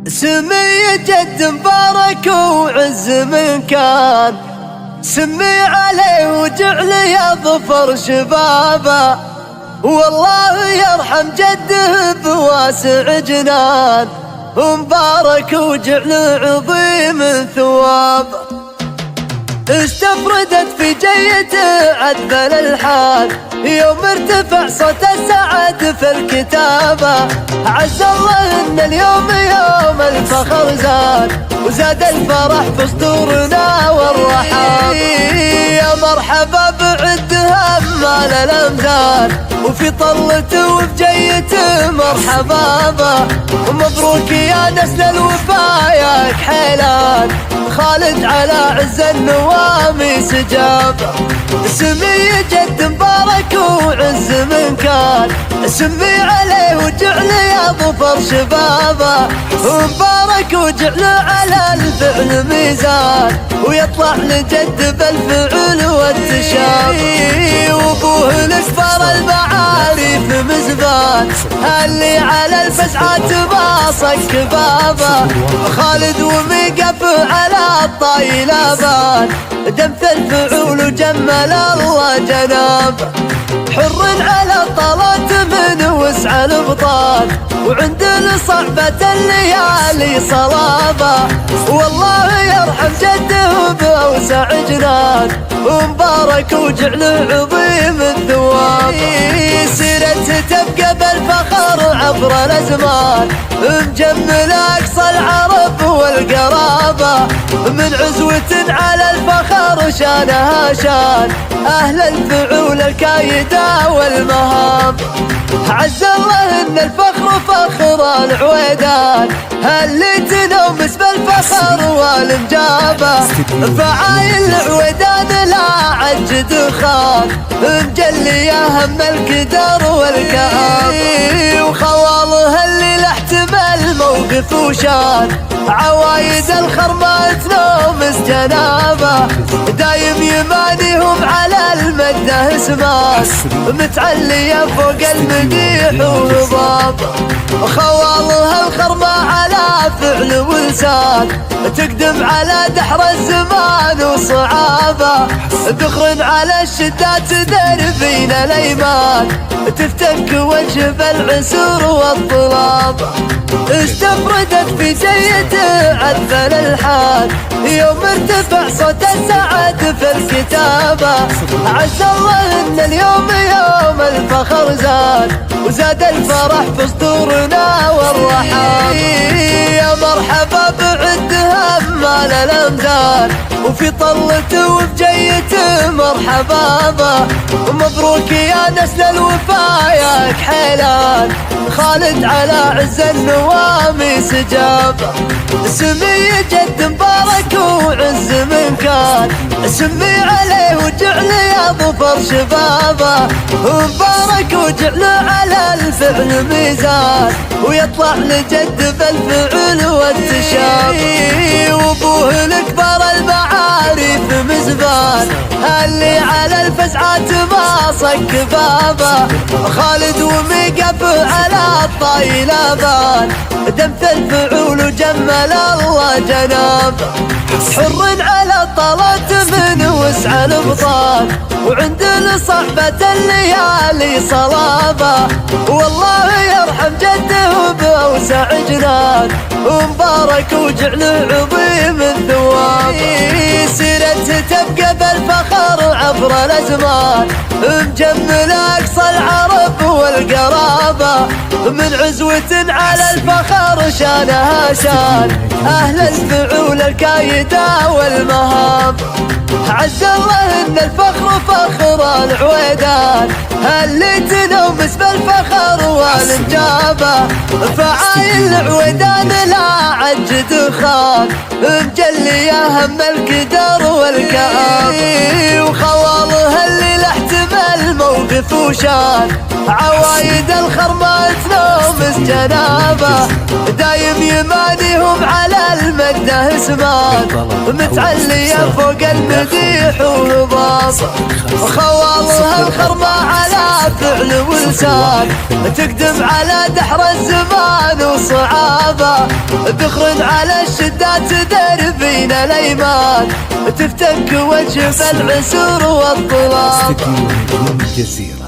سمي جد مبارك وعز من كان، سمي عليه وجعل يظفر شبابه، والله يرحم جده بواسع جنان، ومبارك وجعل عظيم ثوابه. استفردت في جيته عذب الحال يوم ارتفع صوت السعد في الكتابة، عز الله ان اليوم يوم الفخر وزاد الفرح في صدورنا والرحاب. يا مرحبا بعد همال الامثال، وفي طلته وفي جيته مرحبا به، ومبروك يا نسل الوفا يا كحيلان، خالد على عز النوامي سجابه. سمي جد مبارك وعز من كان، سمي عليه وجعل يظفر شبابه، ومبارك وجعل على الفعل ميزان، ويطلع لجد بالفعل والتشابه. وابوه الاكبر المعارف مزبان، اللي على الفزعات باصك بابه، خالد وميقف على الطايله بان، دمث الفعول وجمل الله جنابه. حر على طلات من وسع الابطال، وعند صعبة الليالي صلابه، والله يرحم جده بأوسع جنان، ومبارك وجعل عظيم الثواب. سيرته تبقى بالفخر عبر الازمان، مجمل اقصى العرب والقرابه، من عزوة على الفخر شانها شان اهل الفعول الكايده والمهام. عز الله ان الفخر فخر العويدان، اللي تنومس بالفخر والمجابه، فعايل العويدان لا عجد خان، مجلي هم القدر والكآب. وخواله اللي لا احتمل موقف وشان، عوايد الخرماء تنومس جنابه، دايم يمانيهم على المده اسمان، متعلية فوق المديح وهضاب. خوالها الخرماء على فعل ولسان، تقدم على دحر الزمان وصعابه، ذخر على الشدات دربين الايمان، تفتك وجه بالعسر والطلاب. استفردت في جيته عذب الحال يوم ارتفع صوت السعد في الكتابة، عز الله ان اليوم يوم الفخر وزاد الفرح في صدورنا والرحاب. يا مرحبا بعد همال الامثال، وفي طلته وفي جيته مرحبا به، ومبروك يا نسل الوفا يا كحيلان، خالد على عز النوامي سجابه. سمي جد مبارك وعز من كان، سمي عليه وجعل يظفر شبابه، ومبارك وجعل على الفعل ميزان، ويطلع لجد بالفعل والتشابه. وابوه الاكبر المعارف مزبان، اللي على الفزعات باصك بابه، خالد وميقف على الطايله بان، دمث الفعول وجمل الله جنابه. حر على طلات من وسع الابطال، وعند صعبة الليالي صلابه، والله يرحم جده بأوسع جنان، ومبارك وجعل عظيم الثواب. سيرته تبقى بالفخر عبر الازمان، مجمل اقصى العرب والقرابه، من عزوة على الفخر شانها شان اهل الفعول الكايده والمهام. عز الله ان الفخر فخر العويدان، اللي تنومس بالفخر والمجابه، فعايل العويدان لا عجد خان، مجلي هم القدر والكآب. وخواله اللي لا احتمل موقف وشان، عوايد الخرماء تنومس جنابه، دايم يمانيهم على المده اسمان، متعلية فوق المديح وهضاب. خوالها الخرماء على فعل ولسان، تقدم على دحر الزمان وصعابه، ذخر على الشدات دربينا الايمان تفتك وجه العسر والظلام. استديو نجوم الجزيرة.